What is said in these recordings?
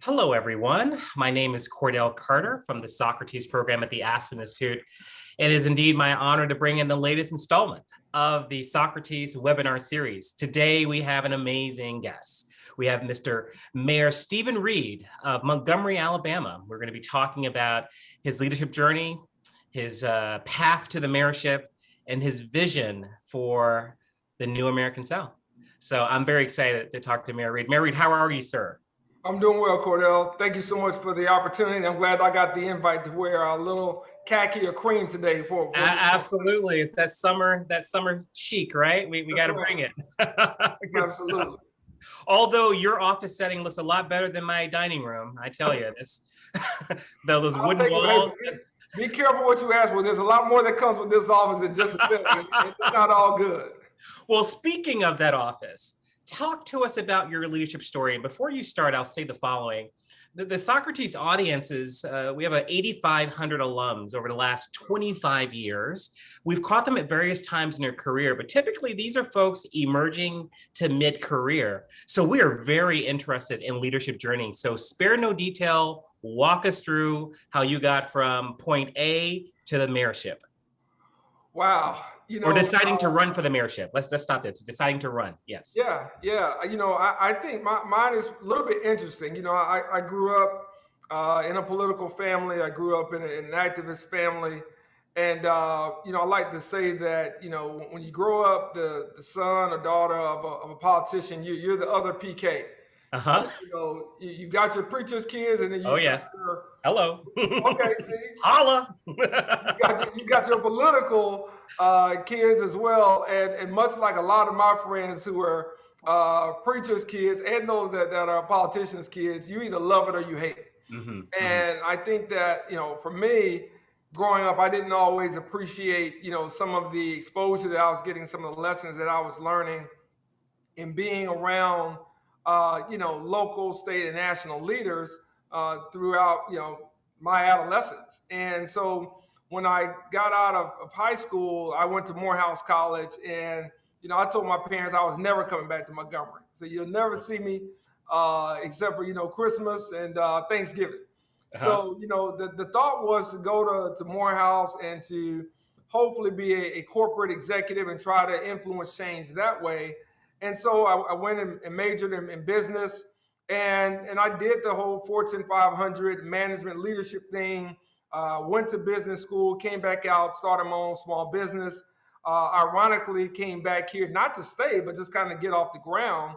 Hello, everyone. My name is Cordell Carter from the Socrates program at the Aspen Institute, from the Socrates program at the Aspen Institute. It is indeed my honor to bring in the latest installment of the Socrates webinar series. Today, we have an amazing guest. We have Mr. Mayor Stephen Reed of Montgomery, Alabama. We're going to be talking about his leadership journey, his path to the mayorship, and his vision for the new American South. So I'm very excited to talk to Mayor Reed. Mayor Reed, how are you, sir? I'm doing well, Cordell. Thank you so much for the opportunity. I'm glad I got the invite to wear a little khaki or cream today. Absolutely, it's that summer chic, right? We got to bring it. Absolutely. Stuff. Although your office setting looks a lot better than my dining room, I tell you, it's those wooden walls. Be careful what you ask for. There's a lot more that comes with this office than just a building. It's not all good. Well, speaking of that office, talk to us about your leadership story. And before you start, I'll say the following. The Socrates audience is, we have 8,500 alums over the last 25 years. We've caught them at various times in their career, but typically these are folks emerging to mid-career. So we are very interested in leadership journey. So spare no detail, walk us through how you got from point A to the mayorship. Wow. Or deciding to run for the mayorship. Let's stop there. Deciding to run. Yes. Yeah. I think mine is a little bit interesting. I grew up in a political family. I grew up in an activist family. And, I like to say that, when you grow up the son or daughter of a politician, you're the other PK. Uh-huh. So, you got your preacher's kids, and then you yes. Hello. Okay, see. Holla. you got your political kids as well, and much like a lot of my friends who are preachers' kids and those that are politicians' kids, you either love it or you hate it. Mm-hmm. And I think that for me, growing up, I didn't always appreciate some of the exposure that I was getting, some of the lessons that I was learning in being around local, state, and national leaders throughout my adolescence. And so when I got out of high school, I went to Morehouse College, and I told my parents I was never coming back to Montgomery. So you'll never see me except for Christmas and Thanksgiving. Uh-huh. So the thought was to go to Morehouse and to hopefully be a corporate executive and try to influence change that way. And so I went and majored in business, and I did the whole Fortune 500 management leadership thing. Went to business school, came back out, started my own small business. Ironically, came back here not to stay, but just kind of get off the ground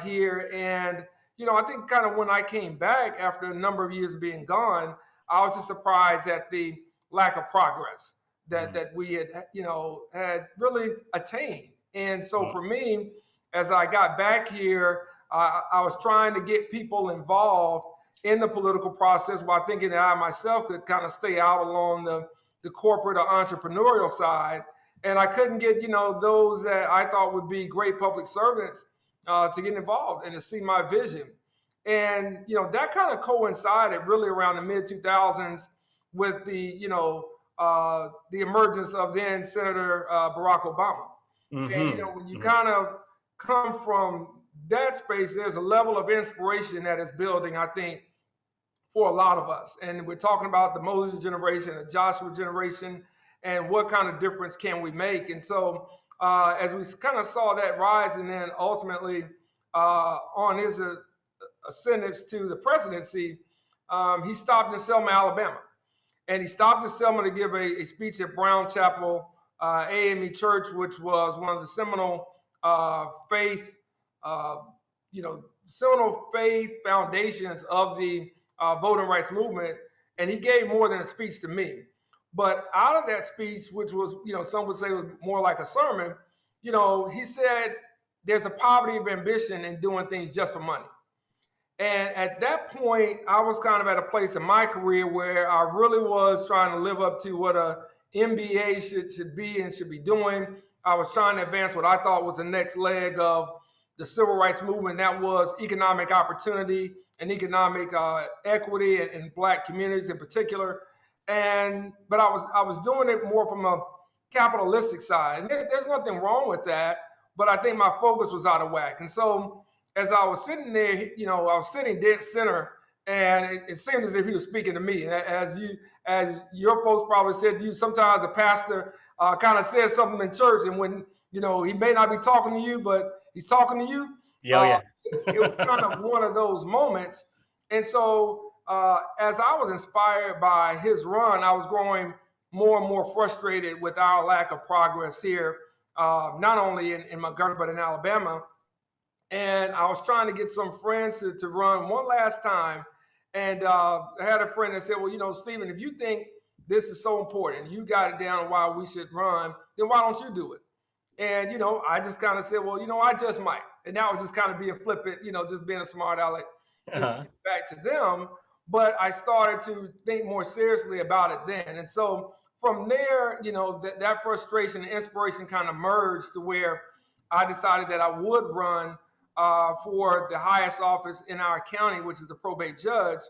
here. And I think kind of when I came back after a number of years being gone, I was just surprised at the lack of progress that we had really attained. And so for me, as I got back here, I was trying to get people involved in the political process while thinking that I myself could kind of stay out along the corporate or entrepreneurial side. And I couldn't get, those that I thought would be great public servants to get involved and to see my vision. And, that kind of coincided really around the mid-2000s with the emergence of then Senator Barack Obama. Mm-hmm. And, when you kind of come from that space, there's a level of inspiration that is building, I think, for a lot of us. And we're talking about the Moses generation, the Joshua generation, and what kind of difference can we make? And so as we kind of saw that rise, and then ultimately on his ascendance to the presidency, he stopped in Selma, Alabama. And he stopped in Selma to give a speech at Brown Chapel AME Church, which was one of the seminal faith foundations of the voting rights movement. And he gave more than a speech to me. But out of that speech, which was, some would say was more like a sermon, he said there's a poverty of ambition in doing things just for money. And at that point, I was kind of at a place in my career where I really was trying to live up to what a MBA should be and should be doing. I was trying to advance what I thought was the next leg of the civil rights movement. That was economic opportunity and economic equity in Black communities in particular. But I was doing it more from a capitalistic side. And there's nothing wrong with that, but I think my focus was out of whack. And so as I was sitting there, I was sitting dead center, and it seemed as if he was speaking to me. And as your folks probably said to you, sometimes a pastor kind of says something in church, and when he may not be talking to you, but he's talking to you. Yeah, oh, yeah. It was kind of one of those moments. And so, as I was inspired by his run, I was growing more and more frustrated with our lack of progress here, not only in Montgomery, but in Alabama. And I was trying to get some friends to run one last time. And I had a friend that said, well, Stephen, if you think this is so important, you got it down why we should run, then why don't you do it? And, I just kind of said, well, I just might. And that was just kind of being flippant, just being a smart aleck, back to them. But I started to think more seriously about it then. And so from there, that frustration and inspiration kind of merged to where I decided that I would run for the highest office in our county, which is the probate judge.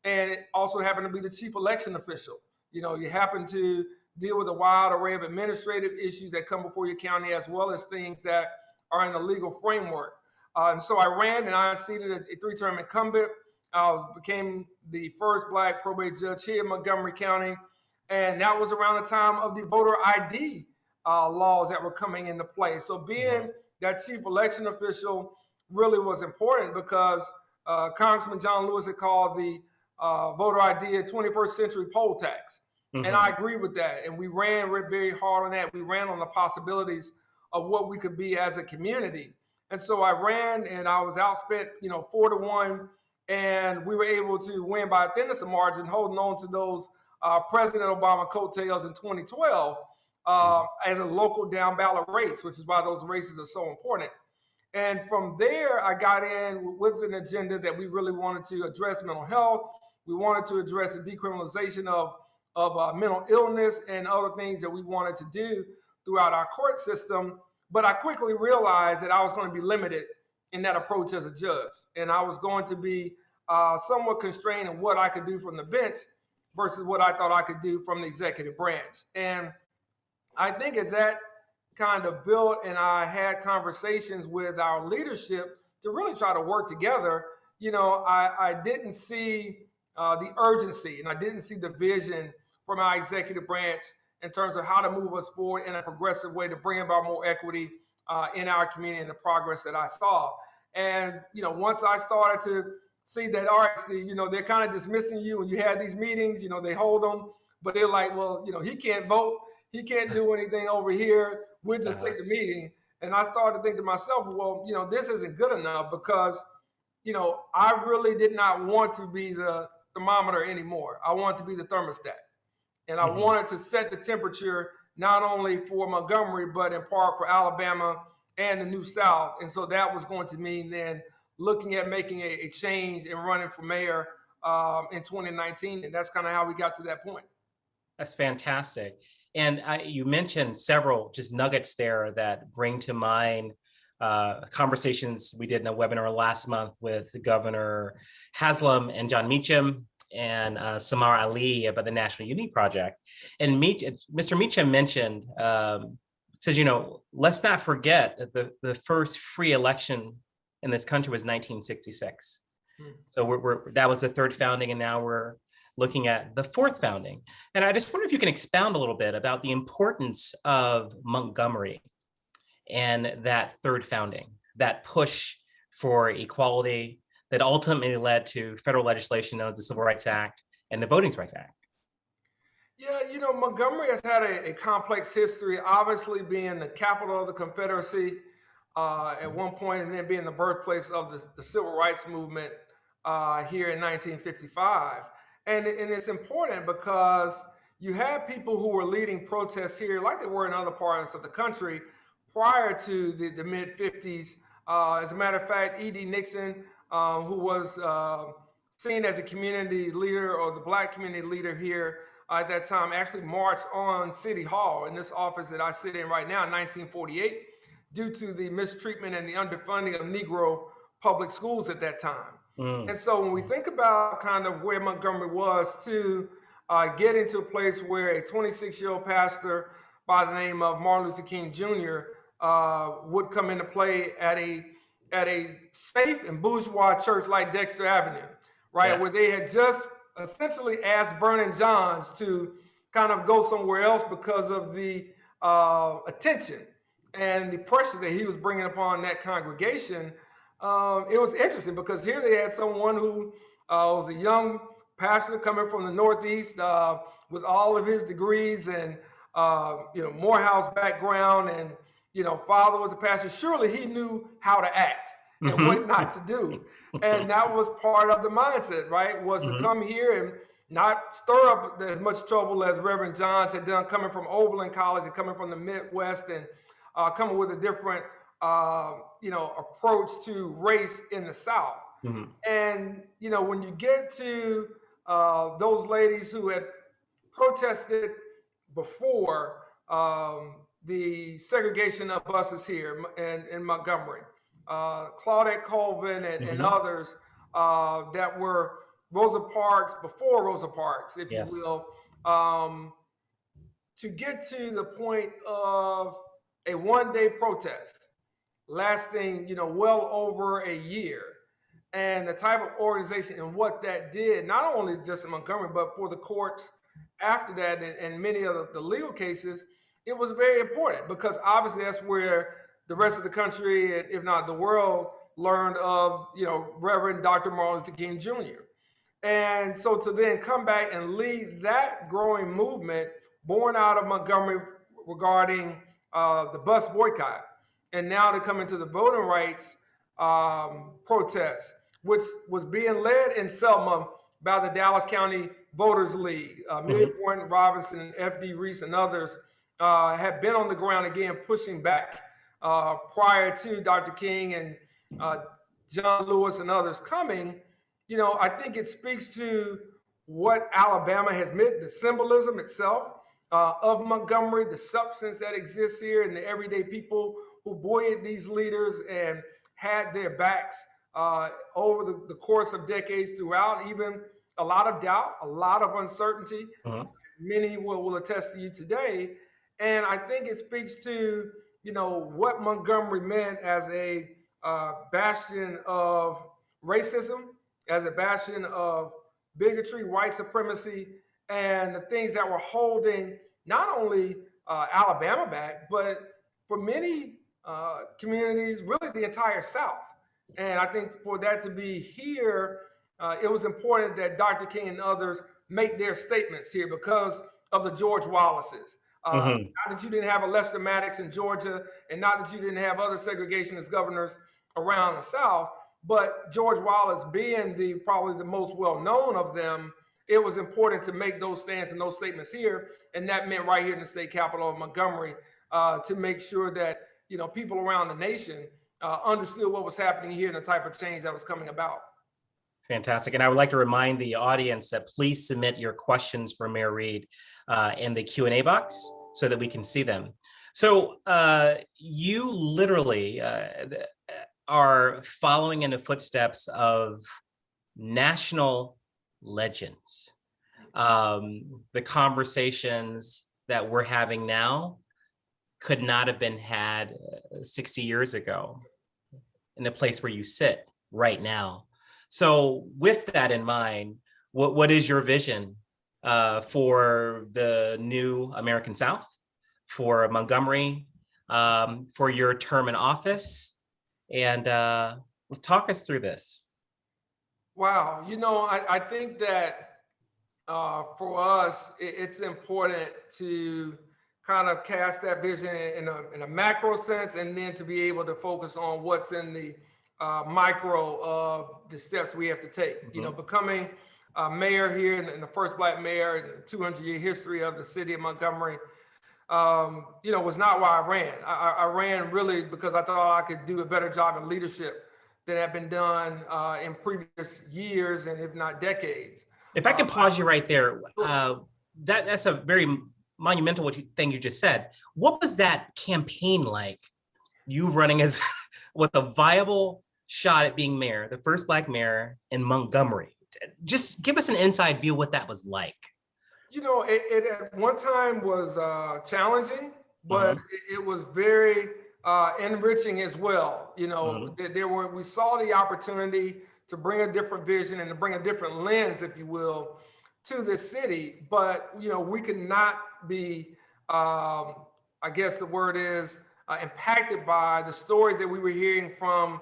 And it also happened to be the chief election official. You happen to deal with a wide array of administrative issues that come before your county, as well as things that are in the legal framework. And so I ran and I unseated a three-term incumbent. I became the first Black probate judge here in Montgomery County. And that was around the time of the voter ID laws that were coming into play. So being that chief election official really was important because Congressman John Lewis had called the voter ID a 21st century poll tax. And I agree with that. And we ran very hard on that. We ran on the possibilities of what we could be as a community. And so I ran and I was outspent, 4-1. And we were able to win by a thinnest of margin, holding on to those President Obama coattails in 2012 as a local down ballot race, which is why those races are so important. And from there, I got in with an agenda that we really wanted to address mental health. We wanted to address the decriminalization of mental illness and other things that we wanted to do throughout our court system. But I quickly realized that I was going to be limited in that approach as a judge. And I was going to be somewhat constrained in what I could do from the bench versus what I thought I could do from the executive branch. And I think as that kind of built and I had conversations with our leadership to really try to work together, I didn't see the urgency and I didn't see the vision from our executive branch in terms of how to move us forward in a progressive way to bring about more equity in our community and the progress that I saw. And, once I started to see that, all right, Steve, they're kind of dismissing you when you have these meetings, they hold them, but they're like, well, he can't vote. He can't do anything over here. We'll just take the meeting. And I started to think to myself, well, this isn't good enough because, I really did not want to be the thermometer anymore. I wanted to be the thermostat. And I wanted to set the temperature not only for Montgomery, but in part for Alabama and the New South. And so that was going to mean then looking at making a change and running for mayor in 2019. And that's kind of how we got to that point. That's fantastic. And you mentioned several just nuggets there that bring to mind conversations we did in a webinar last month with Governor Haslam and John Meacham and Samar Ali about the National Unity Project. And Mr. Meacham mentioned, says, let's not forget that the first free election in this country was 1966. So that was the third founding, and now we're looking at the fourth founding. And I just wonder if you can expound a little bit about the importance of Montgomery and that third founding, that push for equality that ultimately led to federal legislation known as the Civil Rights Act and the Voting Rights Act. Yeah, Montgomery has had a complex history, obviously being the capital of the Confederacy at one point, and then being the birthplace of the Civil Rights Movement here in 1955. And it's important because you had people who were leading protests here like they were in other parts of the country prior to the mid-50s. As a matter of fact, E.D. Nixon, who was seen as a community leader or the Black community leader here at that time, actually marched on City Hall in this office that I sit in right now in 1948 due to the mistreatment and the underfunding of Negro public schools at that time. And so when we think about kind of where Montgomery was to get into a place where a 26-year-old pastor by the name of Martin Luther King Jr. Would come into play at a at a safe and bourgeois church like Dexter Avenue, right? Yeah. Where they had just essentially asked Vernon Johns to kind of go somewhere else because of the attention and the pressure that he was bringing upon that congregation. It was interesting because here they had someone who was a young pastor coming from the Northeast with all of his degrees and Morehouse background, and father was a pastor. Surely he knew how to act and what not to do, and that was part of the mindset, right? Was to come here and not stir up as much trouble as Reverend Johns had done, coming from Oberlin College and coming from the Midwest, and coming with a different approach to race in the South. And when you get to those ladies who had protested before the segregation of buses here in Montgomery, Claudette Colvin and others that were Rosa Parks, before Rosa Parks, if Yes. you will, to get to the point of a one-day protest lasting, well over a year, and the type of organization and what that did, not only just in Montgomery, but for the courts after that, and many of the legal cases, it was very important because obviously that's where the rest of the country, if not the world, learned of, Reverend Dr. Martin Luther King Jr. And so to then come back and lead that growing movement born out of Montgomery regarding the bus boycott, and now to come into the voting rights protest, which was being led in Selma by the Dallas County Voters League. Amelia Boynton Robinson and F.D. Reese and others have been on the ground again pushing back prior to Dr. King and John Lewis and others coming. I think it speaks to what Alabama has meant, the symbolism itself of Montgomery, the substance that exists here, and the everyday people who buoyed these leaders and had their backs over the course of decades throughout, even a lot of doubt, a lot of uncertainty. Many will attest to you today. And I think it speaks to, what Montgomery meant as a bastion of racism, as a bastion of bigotry, white supremacy, and the things that were holding not only Alabama back, but for many communities, really the entire South. And I think for that to be here, it was important that Dr. King and others make their statements here because of the George Wallaces. Not that you didn't have a Lester Maddox in Georgia, and not that you didn't have other segregationist governors around the South, but George Wallace being probably the most well-known of them, it was important to make those stands and those statements here. And that meant right here in the state capital of Montgomery to make sure that, people around the nation understood what was happening here and the type of change that was coming about. Fantastic. And I would like to remind the audience that please submit your questions for Mayor Reed in the Q&A box so that we can see them. So you literally are following in the footsteps of national legends. The conversations that we're having now could not have been had 60 years ago in the place where you sit right now. So with that in mind, what is your vision for the new American South, for Montgomery, for your term in office? And talk us through this. Wow. I think that for us, it's important to kind of cast that vision in a macro sense, and then to be able to focus on what's in the micro of the steps we have to take. Becoming mayor here and the first Black mayor in the 200-year history of the city of Montgomery, was not why I ran. I ran really because I thought I could do a better job in leadership than had been done in previous years and if not decades. If I can pause you right there, that's a very monumental thing you just said. What was that campaign like? You running as with a viable shot at being mayor, the first Black mayor in Montgomery. Just give us an inside view of what that was like. It at one time was challenging, but it was very enriching as well. You know, we saw the opportunity to bring a different vision and to bring a different lens, if you will, to this city. But, you know, we could not be, I guess the word is, impacted by the stories that we were hearing from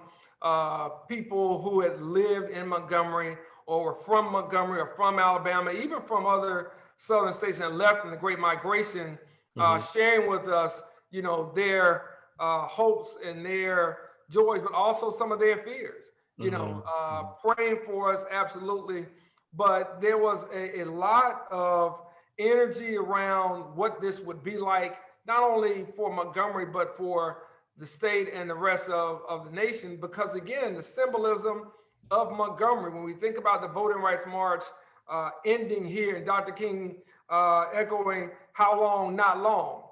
people who had lived in Montgomery or were from Montgomery or from Alabama, even from other southern states that left in the Great Migration, sharing with us, you know, their hopes and their joys, but also some of their fears, you know, praying for us, absolutely. But there was a lot of energy around what this would be like, not only for Montgomery, but for the state and the rest of the nation. Because again, the symbolism of Montgomery, when we think about the Voting Rights March ending here, and Dr. King echoing, how long, not long.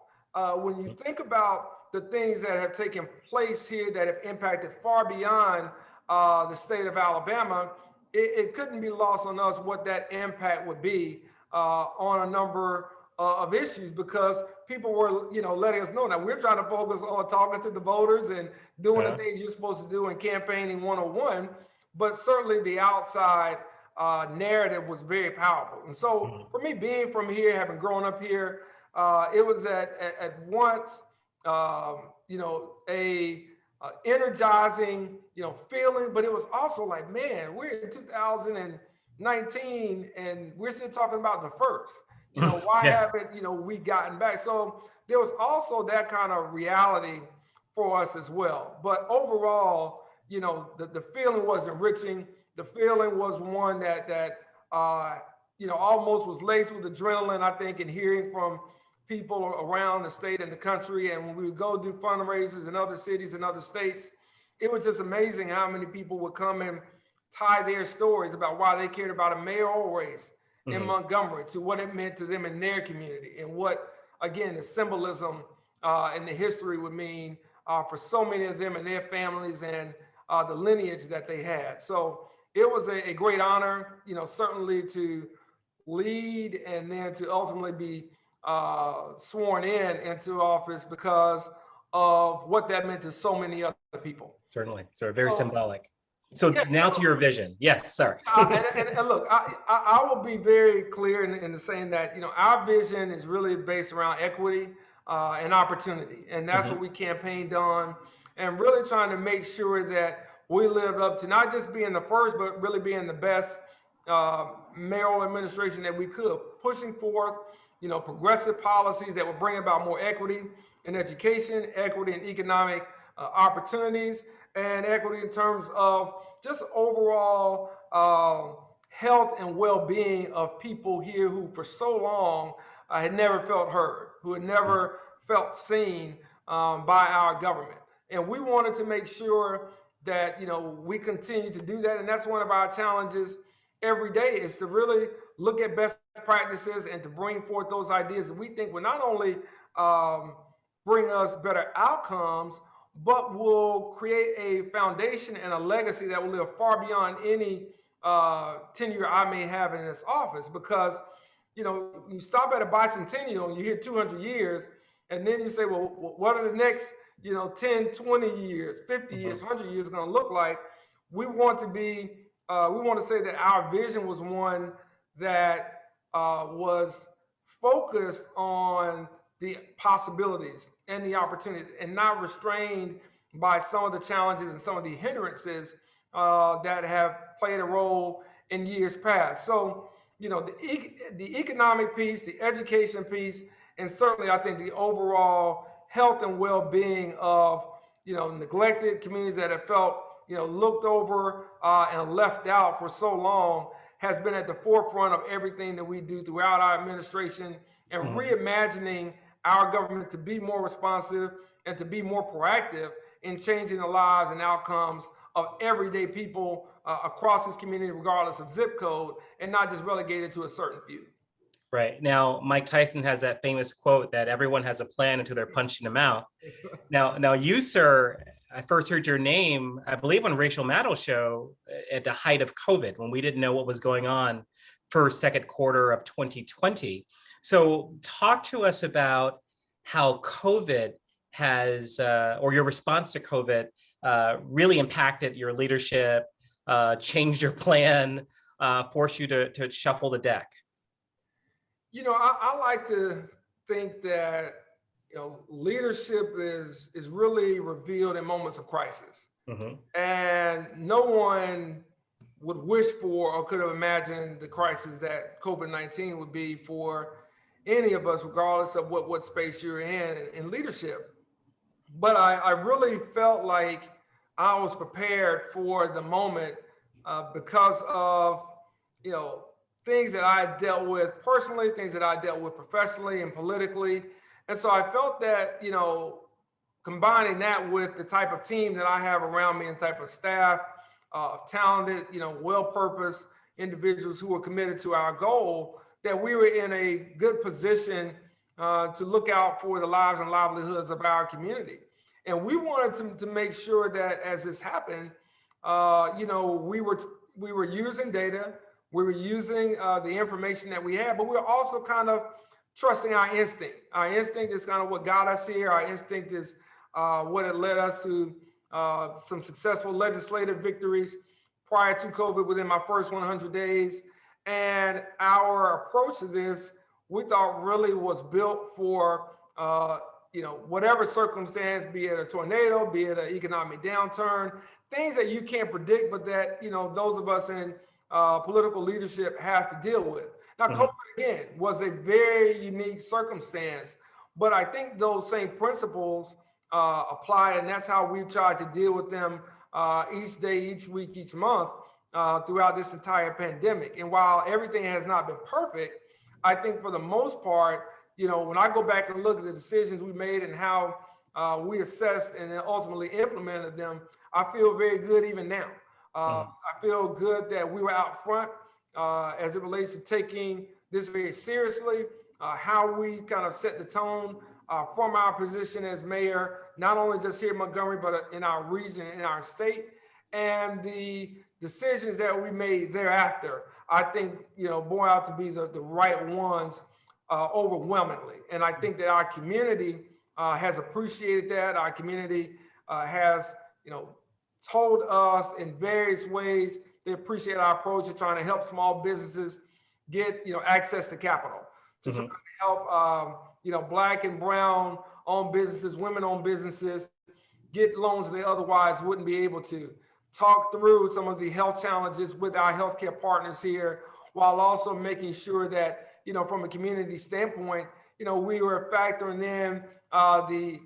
When you think about the things that have taken place here that have impacted far beyond the state of Alabama, it couldn't be lost on us what that impact would be on a number of issues, because people were, you know, letting us know. Now we're trying to focus on talking to the voters and doing the things you're supposed to do in campaigning 101, but certainly the outside narrative was very powerful. And so for me, being from here, having grown up here, it was at once, you know, a energizing, you know, feeling, but it was also like, man, we're in 2019 and we're still talking about the first. You know, why haven't, you know, we gotten back? So there was also that kind of reality for us as well. But overall, you know, the feeling was enriching. The feeling was one that you know, almost was laced with adrenaline, I think, and hearing from people around the state and the country. And when we would go do fundraisers in other cities and other states, it was just amazing how many people would come and tie their stories about why they cared about a mayoral race in Montgomery, to what it meant to them in their community, and what, again, the symbolism and the history would mean for so many of them and their families, and the lineage that they had. So it was a great honor, you know, certainly to lead and then to ultimately be sworn into office because of what that meant to so many other people. Certainly. So very symbolic. So now to your vision. Yes, sorry. And look, I will be very clear in saying that, you know, our vision is really based around equity and opportunity. And that's what we campaigned on, and really trying to make sure that we lived up to not just being the first, but really being the best mayoral administration that we could, pushing forth, you know, progressive policies that will bring about more equity in education, equity in economic opportunities, and equity in terms of just overall health and well-being of people here who for so long had never felt heard, who had never felt seen by our government. And we wanted to make sure that, you know, we continue to do that. And that's one of our challenges every day, is to really look at best practices and to bring forth those ideas that we think will not only bring us better outcomes, but will create a foundation and a legacy that will live far beyond any tenure I may have in this office. Because, you know, you stop at a bicentennial and you hear 200 years, and then you say, well, what are the next, you know, 10, 20 years, 50 years, 100 years going to look like? We want to be, we want to say that our vision was one that was focused on the possibilities and the opportunities, and not restrained by some of the challenges and some of the hindrances that have played a role in years past. So, you know, the economic piece, the education piece, and certainly I think the overall health and well-being of, you know, neglected communities that have felt, you know, looked over and left out for so long, has been at the forefront of everything that we do throughout our administration, and reimagining our government to be more responsive and to be more proactive in changing the lives and outcomes of everyday people across this community, regardless of zip code, and not just relegated to a certain few. Right. Now, Mike Tyson has that famous quote that everyone has a plan until they're punched in the mouth. Now you, sir, I first heard your name, I believe, on Rachel Maddow's show at the height of COVID, when we didn't know what was going on first, second quarter of 2020. So talk to us about how COVID has, or your response to COVID, really impacted your leadership, changed your plan, forced you to shuffle the deck? I like to think that leadership is really revealed in moments of crisis, Mm-hmm. and no one would wish for or could have imagined the crisis that COVID-19 would be for any of us, regardless of what space you're in leadership. But I really felt like I was prepared for the moment because of you know things that I dealt with personally, things that I dealt with professionally and politically, and so I felt that combining that with the type of team that I have around me and type of staff of talented, well-purposed individuals who are committed to our goal, that we were in a good position to look out for the lives and livelihoods of our community. And we wanted to make sure that as this happened, we were using data, we were using the information that we had, but we were also kind of trusting our instinct. Our instinct is kind of what got us here. Our instinct is what had led us to some successful legislative victories prior to COVID within my first 100 days. And our approach to this, we thought really was built for, whatever circumstance, be it a tornado, be it an economic downturn, things that you can't predict, but that, those of us in political leadership have to deal with. Now, Mm-hmm. COVID, again, was a very unique circumstance, but I think those same principles apply, and that's how we tried to deal with them each day, each week, each month throughout this entire pandemic. And while everything has not been perfect, I think for the most part, when I go back and look at the decisions we made and how we assessed and then ultimately implemented them, I feel very good even now. Mm-hmm. I feel good that we were out front as it relates to taking this very seriously, how we kind of set the tone from our position as mayor, not only just here in Montgomery, but in our region, in our state, and the decisions that we made thereafter, I think, bore out to be the right ones overwhelmingly. And I think that our community has appreciated that. Our community has, told us in various ways they appreciate our approach to trying to help small businesses get, access to capital, to try to help, Black and brown owned businesses, women owned businesses get loans they otherwise wouldn't be able to. Talk through some of the health challenges with our healthcare partners here, while also making sure that, from a community standpoint, we were factoring in the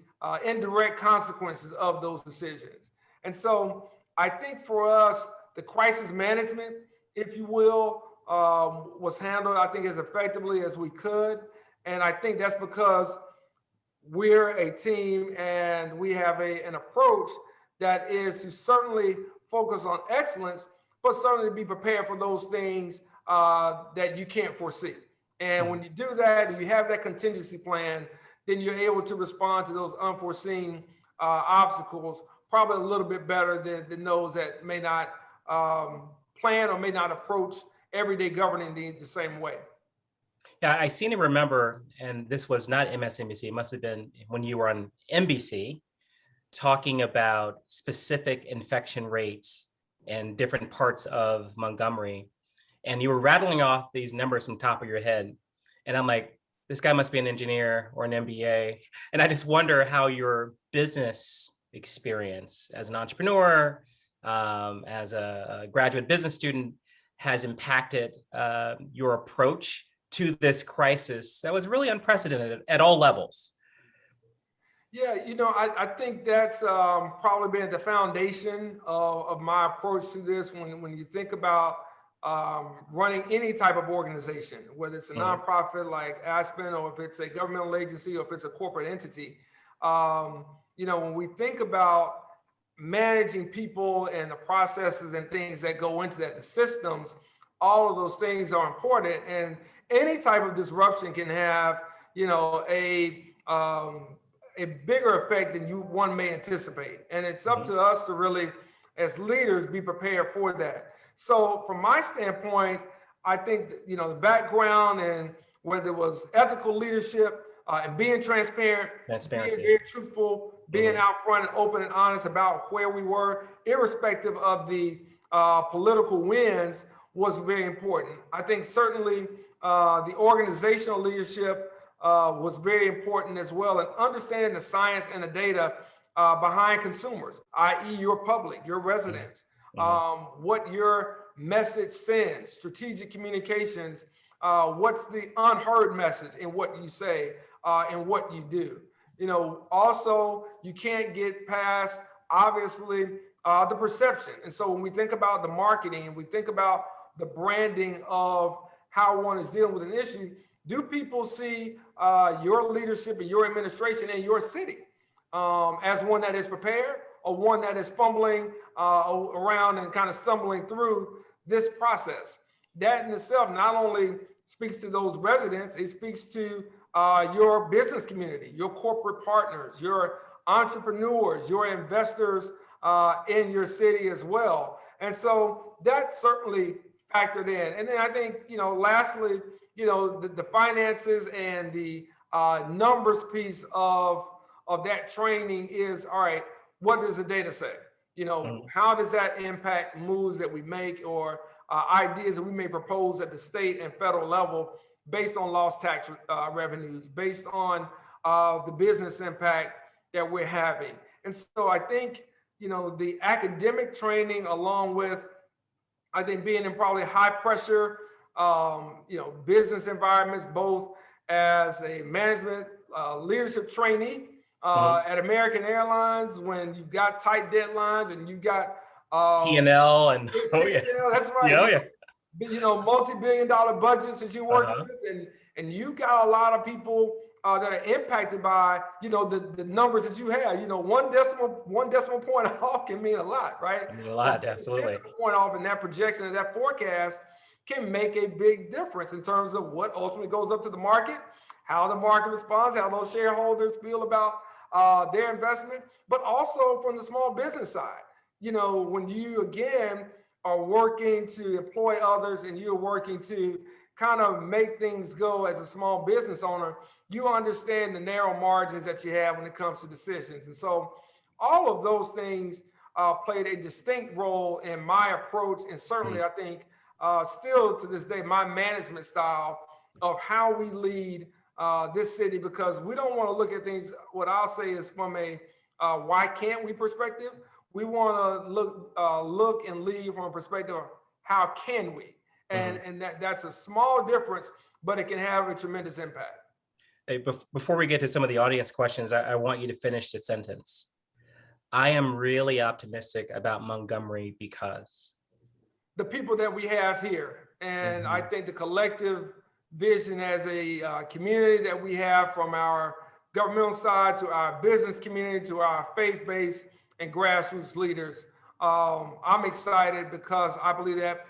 indirect consequences of those decisions. And so I think for us, the crisis management, if you will, was handled, I think, as effectively as we could. And I think that's because we're a team and we have an approach that is to certainly focus on excellence, but certainly be prepared for those things that you can't foresee. And when you do that and you have that contingency plan, then you're able to respond to those unforeseen obstacles probably a little bit better than those that may not plan or may not approach everyday governing the same way. Yeah, I seem to remember, and this was not MSNBC, it must have been when you were on NBC, talking about specific infection rates in different parts of Montgomery. And you were rattling off these numbers from the top of your head. And I'm like, this guy must be an engineer or an MBA. And I just wonder how your business experience as an entrepreneur, as a graduate business student, has impacted your approach to this crisis that was really unprecedented at all levels. Yeah, I think that's probably been at the foundation of my approach to this. When you think about running any type of organization, whether it's a nonprofit like Aspen, or if it's a governmental agency, or if it's a corporate entity, when we think about managing people and the processes and things that go into that, the systems, all of those things are important. And any type of disruption can have, a bigger effect than one may anticipate. And it's up to us to really, as leaders, be prepared for that. So from my standpoint, I think, the background and whether it was ethical leadership, and being transparent, being Transparency. very truthful, being out front and open and honest about where we were, irrespective of the political wins, was very important. I think certainly the organizational leadership was very important as well, and understanding the science and the data behind consumers, i.e. your public, your residents, what your message sends, strategic communications, what's the unheard message in what you say and what you do. You know, also, you can't get past, obviously, the perception. And so when we think about the marketing and we think about the branding of how one is dealing with an issue, do people see your leadership and your administration in your city as one that is prepared, or one that is fumbling around and kind of stumbling through this process? That in itself not only speaks to those residents, it speaks to your business community, your corporate partners, your entrepreneurs, your investors in your city as well. And so that certainly factored in. And then I think, you know, lastly, you know, the finances and the numbers piece of that training is, all right, what does the data say? You know, how does that impact moves that we make, or ideas that we may propose at the state and federal level based on lost tax revenues, based on the business impact that we're having? And so I think, you know, the academic training, along with, I think, being in probably high pressure, you know, business environments, both as a management leadership trainee at American Airlines, when you've got tight deadlines and you've got P&L and P&L, that's right. Yeah, oh, yeah. You know, multi-billion-dollar budgets that you're working with, and you got a lot of people that are impacted by, you know, the numbers that you have. You know, one decimal point off can mean a lot, right? I mean, a lot, absolutely. Point off in that projection and that forecast can make a big difference in terms of what ultimately goes up to the market, how the market responds, how those shareholders feel about their investment, but also from the small business side. You know, when you again are working to employ others and you're working to kind of make things go as a small business owner, you understand the narrow margins that you have when it comes to decisions. And so all of those things played a distinct role in my approach, and certainly I think still to this day, my management style of how we lead this city, because we don't want to look at things, what I'll say is from a why can't we perspective. We want to look and lead from a perspective of how can we, and that's a small difference, but it can have a tremendous impact. Hey, before we get to some of the audience questions, I want you to finish the sentence. I am really optimistic about Montgomery because the people that we have here, and I think the collective vision as a community that we have, from our governmental side to our business community to our faith-based and grassroots leaders. I'm excited because I believe that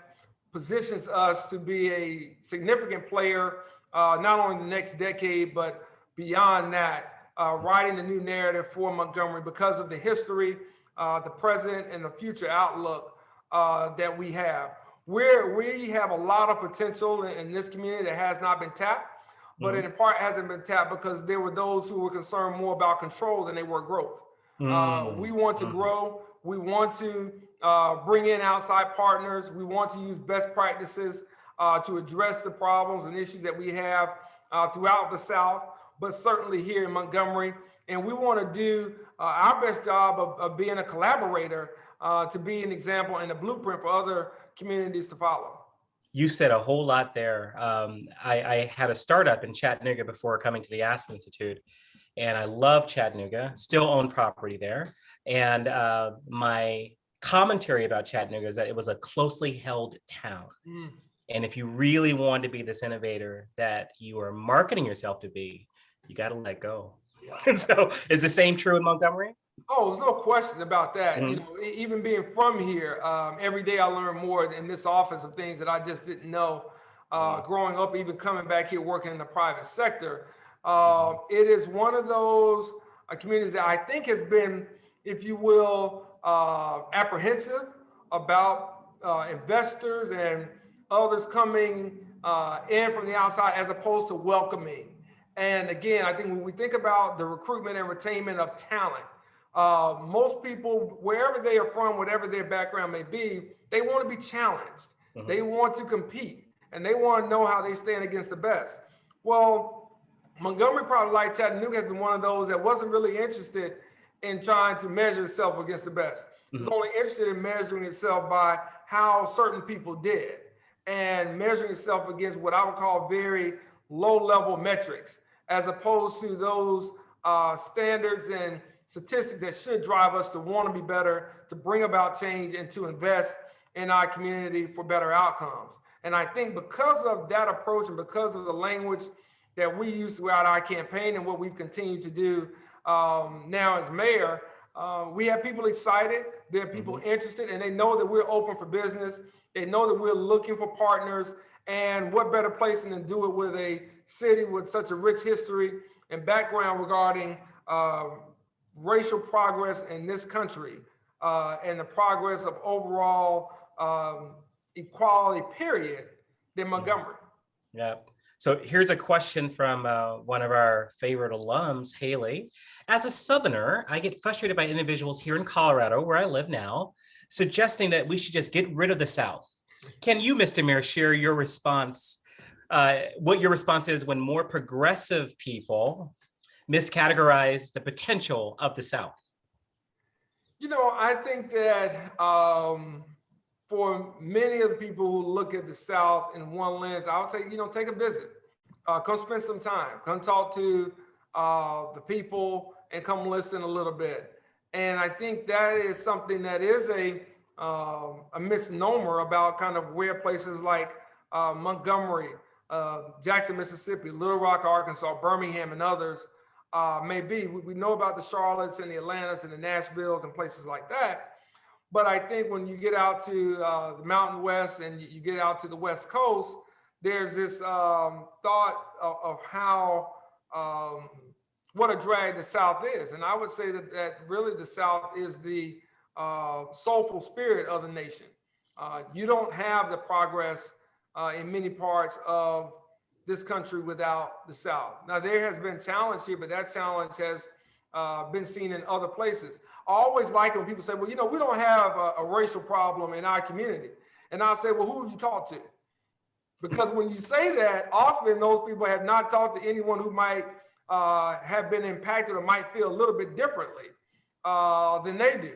positions us to be a significant player, not only in the next decade, but beyond that, writing the new narrative for Montgomery because of the history, the present, and the future outlook that we have. We have a lot of potential in this community that has not been tapped, but in part hasn't been tapped because there were those who were concerned more about control than they were growth. We want to grow. We want to bring in outside partners. We want to use best practices to address the problems and issues that we have throughout the South, but certainly here in Montgomery. And we want to do our best job of being a collaborator to be an example and a blueprint for other communities to follow. You said a whole lot there. I had a startup in Chattanooga before coming to the Aspen Institute, and I love Chattanooga, still own property there. And my commentary about Chattanooga is that it was a closely held town. And if you really want to be this innovator that you are marketing yourself to be, you got to let go. So is the same true in Montgomery? Oh, there's no question about that. You know, even being from here, every day I learn more in this office of things that I just didn't know growing up, even coming back here working in the private sector. It is one of those communities that I think has been, if you will, apprehensive about investors and others coming in from the outside, as opposed to welcoming And again, I think when we think about the recruitment and retainment of talent, most people, wherever they are from, whatever their background may be, they want to be challenged. Mhm. They want to compete, and they want to know how they stand against the best. Well, Montgomery, probably like Chattanooga, has been one of those that wasn't really interested in trying to measure itself against the best. It was only interested in measuring itself by how certain people did, and measuring itself against what I would call very low-level metrics, as opposed to those standards and statistics that should drive us to want to be better, to bring about change, and to invest in our community for better outcomes. And I think because of that approach and because of the language that we use throughout our campaign and what we've continued to do now as mayor, we have people excited, there are people interested, and they know that we're open for business. They know that we're looking for partners, and what better place than to do it with a city with such a rich history and background regarding racial progress in this country and the progress of overall equality, period, than Montgomery. Yeah. So here's a question from one of our favorite alums, Haley. As a Southerner, I get frustrated by individuals here in Colorado, where I live now, suggesting that we should just get rid of the South. Can you, Mr. Mayor, share your response, what your response is when more progressive people miscategorize the potential of the South? You know, I think that for many of the people who look at the South in one lens, I would say, you know, take a visit, come spend some time, come talk to the people, and come listen a little bit. And I think that is something that is a misnomer about kind of where places like Montgomery, Jackson, Mississippi, Little Rock, Arkansas, Birmingham, and others may be. We know about the Charlottes and the Atlantas and the Nashvilles and places like that. But I think when you get out to the Mountain West and you get out to the West Coast, there's this thought of how, what a drag the South is. And I would say that really the South is the soulful spirit of the nation. You don't have the progress in many parts of this country without the South. Now, there has been challenge here, but that challenge has been seen in other places. I always like it when people say, well, you know, we don't have a racial problem in our community. And I'll say, well, who have you talked to? Because when you say that, often those people have not talked to anyone who might have been impacted or might feel a little bit differently than they do.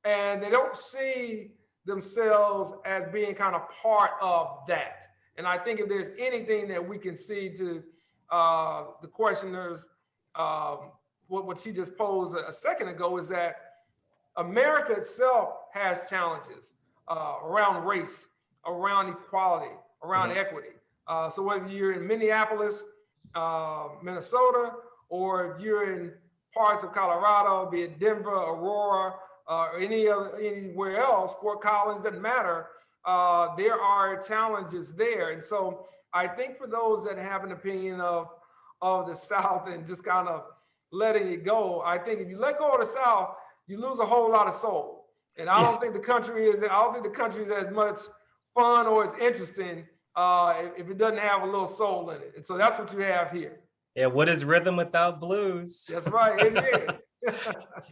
And they don't see themselves as being kind of part of that. And I think if there's anything that we can see to the questioners, what she just posed a second ago, is that America itself has challenges around race, around equality, around equity. So whether you're in Minneapolis, Minnesota, or if you're in parts of Colorado, be it Denver, Aurora, or anywhere else, Fort Collins, doesn't matter. There are challenges there. And so I think for those that have an opinion of the South and just kind of letting it go, I think if you let go of the South, you lose a whole lot of soul. And I don't think the country is as much fun or as interesting if it doesn't have a little soul in it. And so that's what you have here. Yeah, what is rhythm without blues? That's right, amen.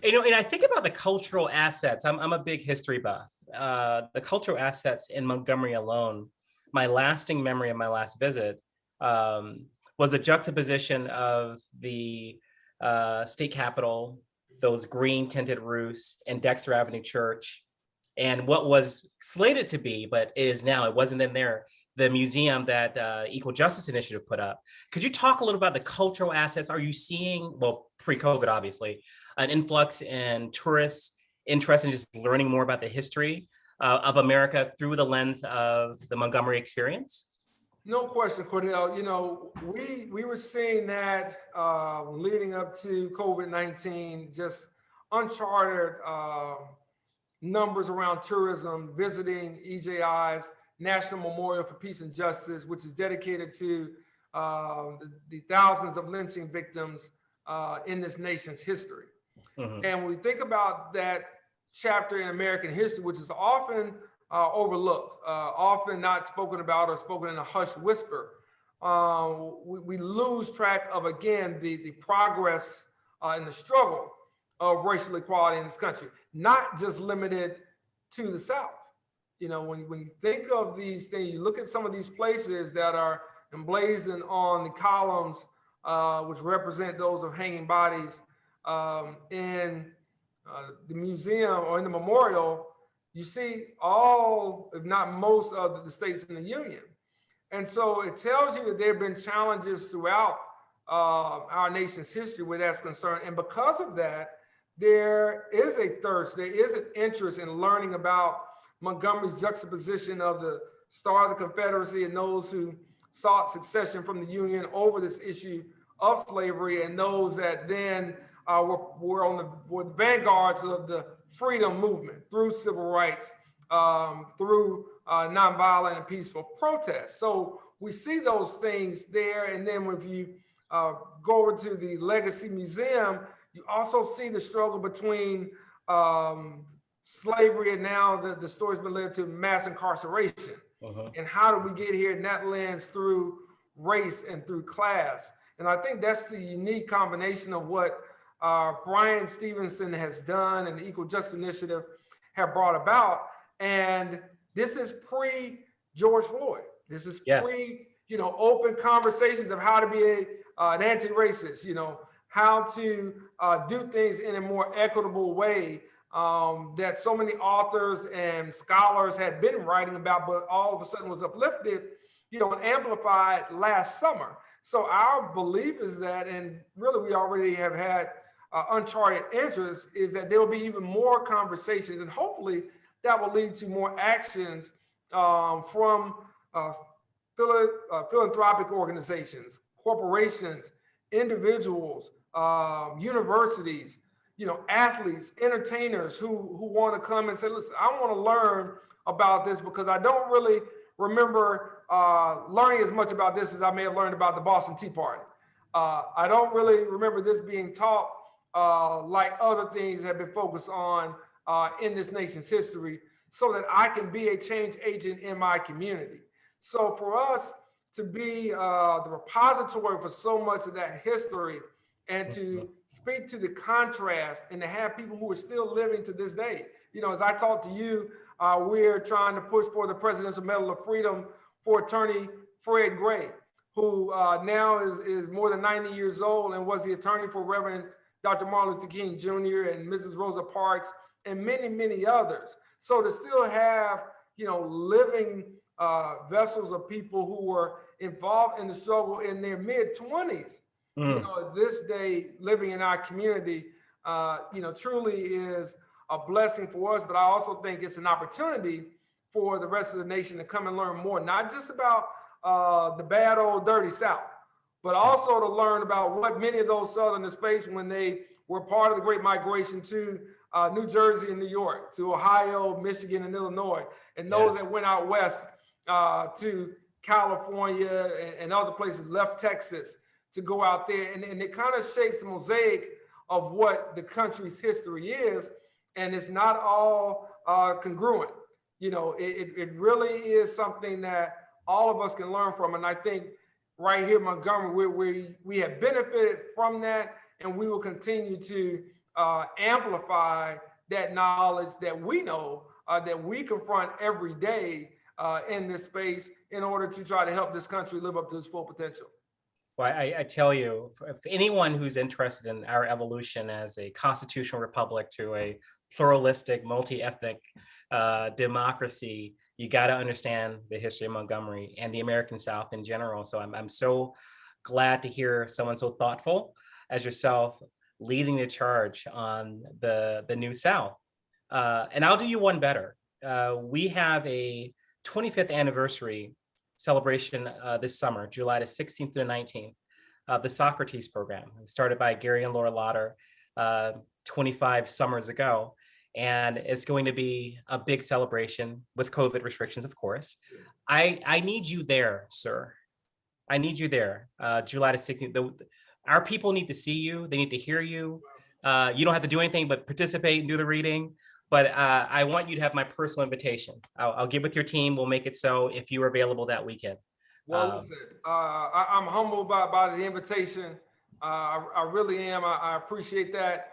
You know, and I think about the cultural assets. I'm a big history buff. The cultural assets in Montgomery alone, my lasting memory of my last visit was a juxtaposition of the state capitol, those green tinted roofs, and Dexter Avenue Church, and what was slated to be, but is now, it wasn't in there, the museum that Equal Justice Initiative put up. Could you talk a little about the cultural assets? Are you seeing, well, pre-COVID, obviously, an influx in tourists' interest in just learning more about the history of America through the lens of the Montgomery experience? No question, Cordell. You know, we were seeing that leading up to COVID-19, just uncharted numbers around tourism, visiting EJI's National Memorial for Peace and Justice, which is dedicated to the thousands of lynching victims in this nation's history. And when we think about that chapter in American history, which is often overlooked, often not spoken about or spoken in a hushed whisper, we lose track of, again, the progress and the struggle of racial equality in this country, not just limited to the South. When you think of these things, you look at some of these places that are emblazoned on the columns, which represent those of hanging bodies in the museum or in the memorial, you see all, if not most, of the states in the Union. And so it tells you that there have been challenges throughout our nation's history where that's concerned. And because of that, there is a thirst, there is an interest in learning about Montgomery's juxtaposition of the Star of the Confederacy and those who sought succession from the Union over this issue of slavery, and those that then were the vanguards of the freedom movement through civil rights, through nonviolent and peaceful protests. So we see those things there. And then if you go over to the Legacy Museum, you also see the struggle between slavery, and now the story's been led to mass incarceration. And how do we get here? And that lens through race and through class. And I think that's the unique combination of what Brian Stevenson has done and the Equal Justice Initiative have brought about. And this is pre-George Floyd. This is pre, open conversations of how to be an anti-racist, how to do things in a more equitable way that so many authors and scholars had been writing about, but all of a sudden was uplifted, and amplified last summer. So our belief is that, and really we already have had uncharted interests, is that there will be even more conversations, and hopefully that will lead to more actions from philanthropic organizations, corporations, individuals, universities, athletes, entertainers who want to come and say, listen, I want to learn about this because I don't really remember learning as much about this as I may have learned about the Boston Tea Party. I don't really remember this being taught like other things have been focused on in this nation's history, so that I can be a change agent in my community. So for us to be the repository for so much of that history, and to speak to the contrast, and to have people who are still living to this day. As I talked to you, we're trying to push for the Presidential Medal of Freedom for attorney Fred Gray, who now is more than 90 years old and was the attorney for Reverend Dr. Martin Luther King Jr. and Mrs. Rosa Parks and many, many others. So to still have, living vessels of people who were involved in the struggle in their mid-20s, this day living in our community, truly is a blessing for us. But I also think it's an opportunity for the rest of the nation to come and learn more, not just about the bad old dirty South, but also to learn about what many of those Southerners faced when they were part of the Great Migration to New Jersey and New York, to Ohio, Michigan, and Illinois, and those that went out west to California and other places, left Texas to go out there. And it kind of shapes the mosaic of what the country's history is. And it's not all congruent. It really is something that all of us can learn from. And I think right here in Montgomery, we have benefited from that, and we will continue to amplify that knowledge that we know, that we confront every day in this space in order to try to help this country live up to its full potential. Well, I tell you, if anyone who's interested in our evolution as a constitutional republic to a pluralistic, multi-ethnic democracy, you got to understand the history of Montgomery and the American South in general. So I'm so glad to hear someone so thoughtful as yourself leading the charge on the New South. And I'll do you one better. We have a 25th anniversary celebration this summer, July the 16th to the 19th, the Socrates program, started by Gary and Laura Lauder 25 summers ago. And it's going to be a big celebration with COVID restrictions, of course. I need you there, sir. I need you there, July the 16th. Our people need to see you. They need to hear you. You don't have to do anything but participate and do the reading. But I want you to have my personal invitation. I'll get with your team. We'll make it so if you are available that weekend. Well, listen, I'm humbled by the invitation. I really am. I appreciate that.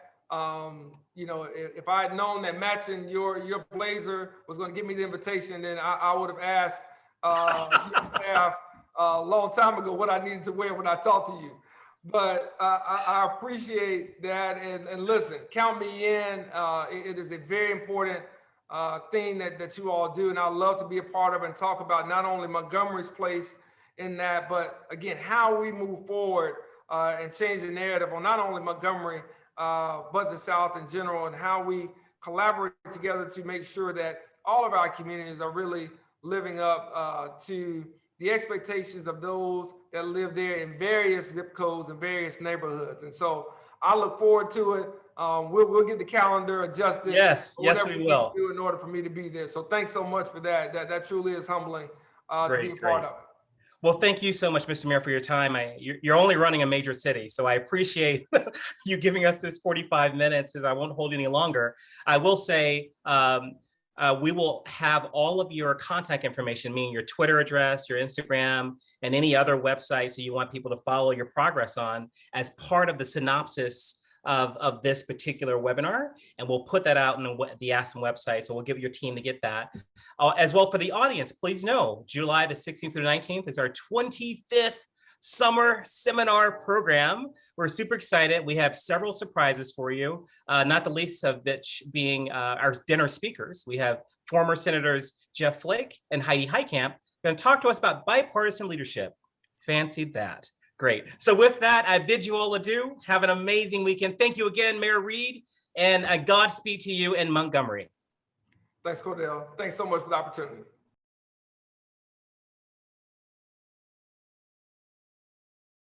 You know, if I had known that matching your blazer was going to give me the invitation, then I would have asked your staff a long time ago what I needed to wear when I talked to you. But I appreciate that, and listen, count me in. It is a very important thing that you all do, and I love to be a part of and talk about not only Montgomery's place in that, but again, how we move forward and change the narrative on not only Montgomery, but the South in general, and how we collaborate together to make sure that all of our communities are really living up to the expectations of those that live there in various zip codes and various neighborhoods. And so I look forward to it. We'll get the calendar adjusted. Yes, yes, Whatever we we need to will. do in order for me to be there. So thanks so much for that. That truly is humbling to be a Great, part great. of it. Well, thank you so much, Mr. Mayor, for your time. You're only running a major city, so I appreciate you giving us this 45 minutes, as I won't hold any longer. I will say we will have all of your contact information, meaning your Twitter address, your Instagram, and any other websites that you want people to follow your progress on as part of the synopsis of this particular webinar. And we'll put that out on the Aspen website. So we'll give your team to get that. As well, for the audience, please know, July the 16th through 19th is our 25th summer seminar program. We're super excited. We have several surprises for you, not the least of which being our dinner speakers. We have former Senators Jeff Flake and Heidi Heitkamp going to talk to us about bipartisan leadership. Fancied that. Great. So with that, I bid you all adieu. Have an amazing weekend. Thank you again, Mayor Reed, and Godspeed to you in Montgomery. Thanks, Cordell. Thanks so much for the opportunity.